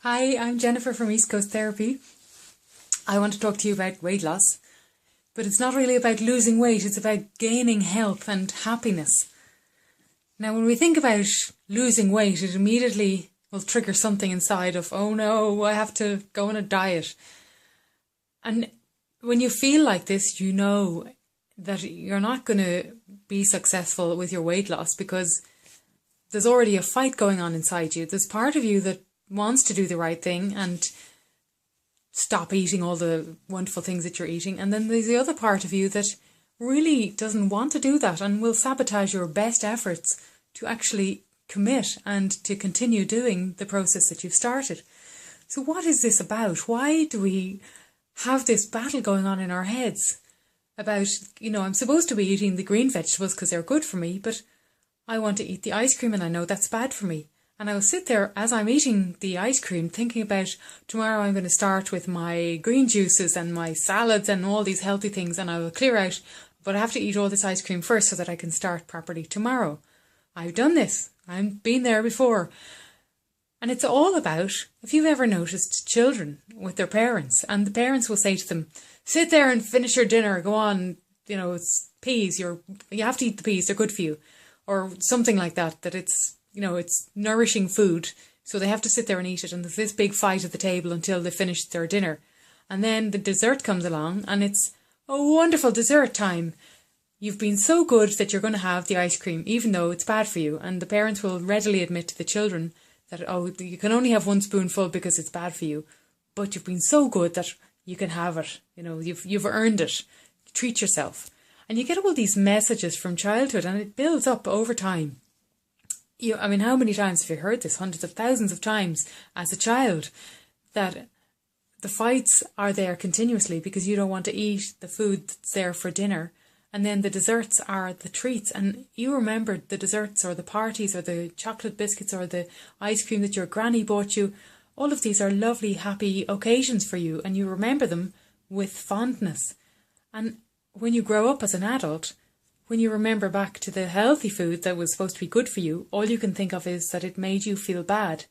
Hi, I'm Jennifer from East Coast Therapy. I want to talk to you about weight loss, but it's not really about losing weight, it's about gaining health and happiness. Now, when we think about losing weight, it immediately will trigger something inside of, oh no, I have to go on a diet. And when you feel like this, you know that you're not going to be successful with your weight loss because there's already a fight going on inside you. There's part of you that wants to do the right thing and stop eating all the wonderful things that you're eating. And then there's the other part of you that really doesn't want to do that and will sabotage your best efforts to actually commit and to continue doing the process that you've started. So what is this about? Why do we have this battle going on in our heads about, I'm supposed to be eating the green vegetables because they're good for me, but I want to eat the ice cream and I know that's bad for me. And I will sit there as I'm eating the ice cream thinking about tomorrow I'm going to start with my green juices and my salads and all these healthy things and I will clear out, but I have to eat all this ice cream first so that I can start properly tomorrow. I've done this. I've been there before. And it's all about, if you've ever noticed children with their parents and the parents will say to them, sit there and finish your dinner, go on, it's peas, you have to eat the peas, they're good for you. Or something like that it's nourishing food. So they have to sit there and eat it. And there's this big fight at the table until they finish their dinner. And then the dessert comes along and it's a wonderful dessert time. You've been so good that you're going to have the ice cream, even though it's bad for you. And the parents will readily admit to the children that, you can only have one spoonful because it's bad for you. But you've been so good that you can have it. You've earned it. Treat yourself. And you get all these messages from childhood and it builds up over time. How many times have you heard this? Hundreds of thousands of times as a child, that the fights are there continuously because you don't want to eat the food that's there for dinner. And then the desserts are the treats. And you remember the desserts or the parties or the chocolate biscuits or the ice cream that your granny bought you. All of these are lovely, happy occasions for you. And you remember them with fondness. And when you grow up as an adult, when you remember back to the healthy food that was supposed to be good for you, all you can think of is that it made you feel bad.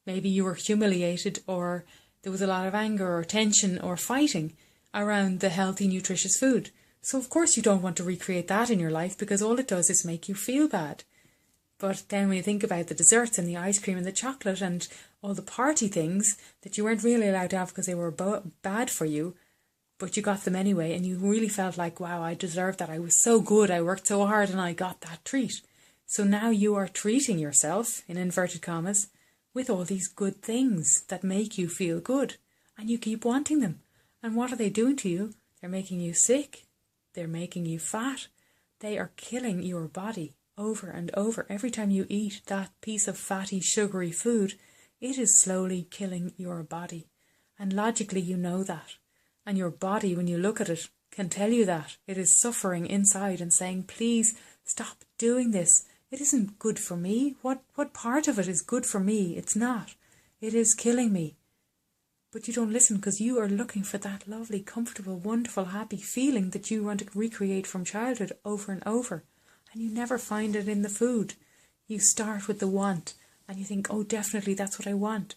Maybe you were humiliated or there was a lot of anger or tension or fighting around the healthy, nutritious food. So of course you don't want to recreate that in your life because all it does is make you feel bad. But then when you think about the desserts and the ice cream and the chocolate and all the party things that you weren't really allowed to have because they were bad for you, but you got them anyway and you really felt like, wow, I deserved that. I was so good. I worked so hard and I got that treat. So now you are treating yourself, in inverted commas, with all these good things that make you feel good. And you keep wanting them. And what are they doing to you? They're making you sick. They're making you fat. They are killing your body over and over. Every time you eat that piece of fatty, sugary food, it is slowly killing your body. And logically you know that. And your body, when you look at it, can tell you that. It is suffering inside and saying, please stop doing this. It isn't good for me. What part of it is good for me? It's not. It is killing me. But you don't listen because you are looking for that lovely, comfortable, wonderful, happy feeling that you want to recreate from childhood over and over. And you never find it in the food. You start with the want and you think, oh, definitely that's what I want.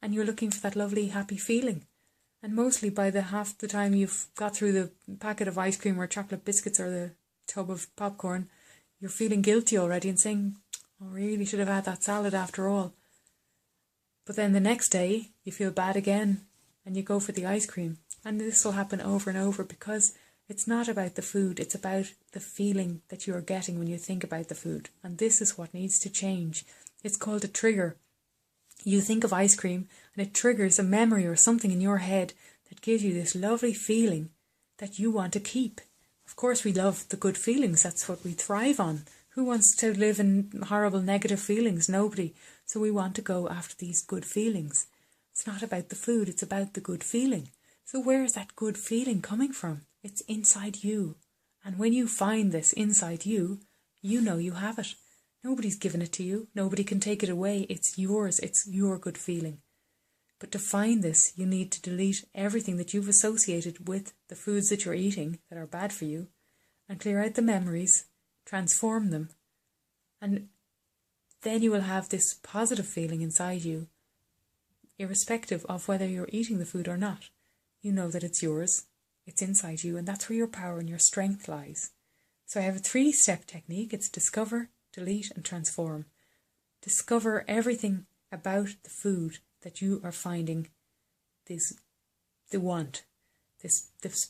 And you're looking for that lovely, happy feeling. And mostly by the half the time you've got through the packet of ice cream or chocolate biscuits or the tub of popcorn, you're feeling guilty already and saying, oh, I really should have had that salad after all. But then the next day you feel bad again and you go for the ice cream. And this will happen over and over because it's not about the food, it's about the feeling that you are getting when you think about the food. And this is what needs to change. It's called a trigger. You think of ice cream and it triggers a memory or something in your head that gives you this lovely feeling that you want to keep. Of course we love the good feelings, that's what we thrive on. Who wants to live in horrible negative feelings? Nobody. So we want to go after these good feelings. It's not about the food, it's about the good feeling. So where is that good feeling coming from? It's inside you. And when you find this inside you, you know you have it. Nobody's given it to you. Nobody can take it away. It's yours. It's your good feeling. But to find this, you need to delete everything that you've associated with the foods that you're eating that are bad for you and clear out the memories, transform them, and then you will have this positive feeling inside you irrespective of whether you're eating the food or not. You know that it's yours, it's inside you, and that's where your power and your strength lies. So I have a 3-step technique. It's discover, delete, and transform. Discover everything about the food that you are finding there's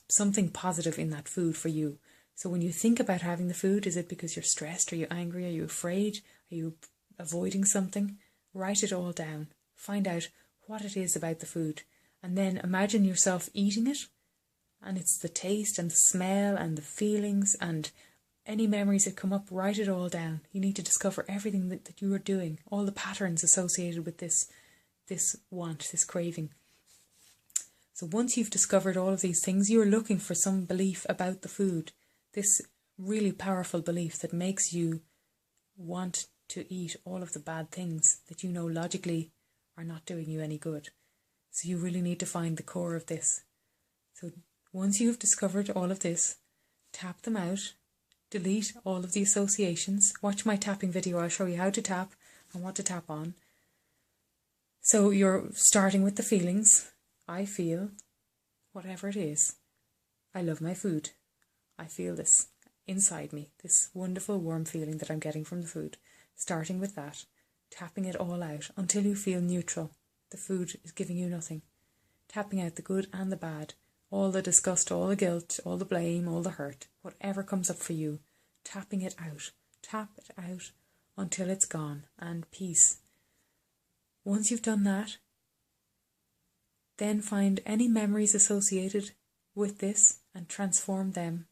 something positive in that food for you. So when you think about having the food, is it because you're stressed? Are you angry? Are you afraid? Are you avoiding something? Write it all down. Find out what it is about the food. And then imagine yourself eating it. And it's the taste and the smell and the feelings and any memories that come up. Write it all down. You need to discover everything that you are doing. All the patterns associated with this want, this craving. So once you've discovered all of these things, you're looking for some belief about the food. This really powerful belief that makes you want to eat all of the bad things that you know logically are not doing you any good. So you really need to find the core of this. So once you've discovered all of this, tap them out, delete all of the associations. Watch my tapping video. I'll show you how to tap and what to tap on. So you're starting with the feelings. I feel, whatever it is, I love my food. I feel this inside me, this wonderful warm feeling that I'm getting from the food. Starting with that, tapping it all out until you feel neutral. The food is giving you nothing. Tapping out the good and the bad, all the disgust, all the guilt, all the blame, all the hurt, whatever comes up for you, tapping it out. Tap it out until it's gone, and peace. Once you've done that, then find any memories associated with this and transform them.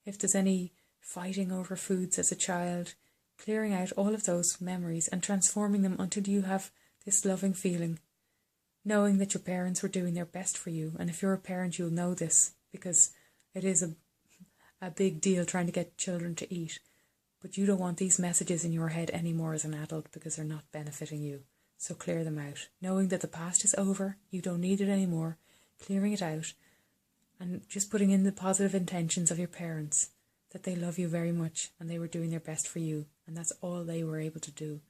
If there's any fighting over foods as a child, clearing out all of those memories and transforming them until you have this loving feeling, knowing that your parents were doing their best for you. And if you're a parent, you'll know this, because it is a big deal trying to get children to eat. But you don't want these messages in your head anymore as an adult, because they're not benefiting you. So clear them out, knowing that the past is over, you don't need it anymore, clearing it out, and just putting in the positive intentions of your parents, that they love you very much and they were doing their best for you, and that's all they were able to do.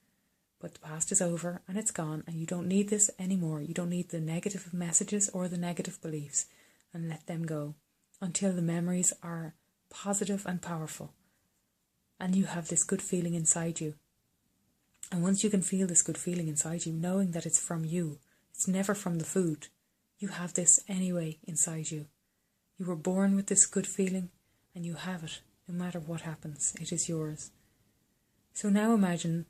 But the past is over and it's gone, and you don't need this anymore. You don't need the negative messages or the negative beliefs, and let them go until the memories are positive and powerful and you have this good feeling inside you. And once you can feel this good feeling inside you, knowing that it's from you, it's never from the food. You have this anyway inside you. You were born with this good feeling and you have it no matter what happens. It is yours. So now imagine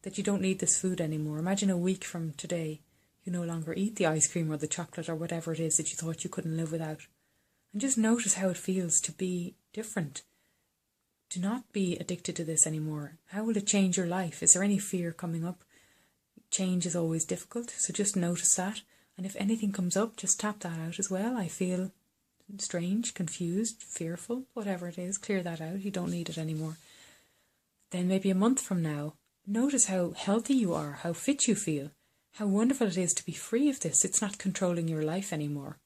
that you don't need this food anymore. Imagine a week from today you no longer eat the ice cream or the chocolate or whatever it is that you thought you couldn't live without. And just notice how it feels to be different, to not be addicted to this anymore. How will it change your life? Is there any fear coming up? Change is always difficult, so just notice that. And if anything comes up, just tap that out as well. I feel strange, confused, fearful, whatever it is, clear that out. You don't need it anymore. Then maybe a month from now, notice how healthy you are, how fit you feel, how wonderful it is to be free of this. It's not controlling your life anymore.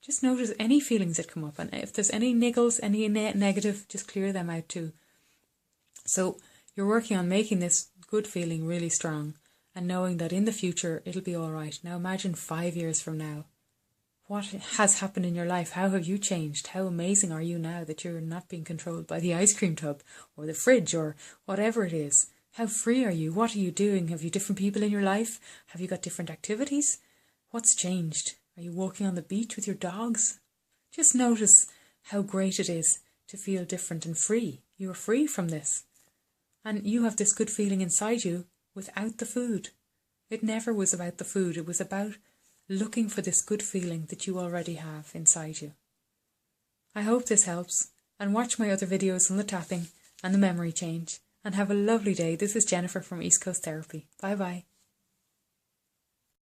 Just notice any feelings that come up, and if there's any niggles, any negative, just clear them out too. So you're working on making this good feeling really strong and knowing that in the future it'll be all right. Now imagine 5 years from now. What has happened in your life? How have you changed? How amazing are you now that you're not being controlled by the ice cream tub or the fridge or whatever it is? How free are you? What are you doing? Have you different people in your life? Have you got different activities? What's changed? Are you walking on the beach with your dogs? Just notice how great it is to feel different and free. You are free from this. And you have this good feeling inside you without the food. It never was about the food. It was about looking for this good feeling that you already have inside you. I hope this helps, and watch my other videos on the tapping and the memory change, and have a lovely day. This is Jennifer from East Coast Therapy. Bye bye.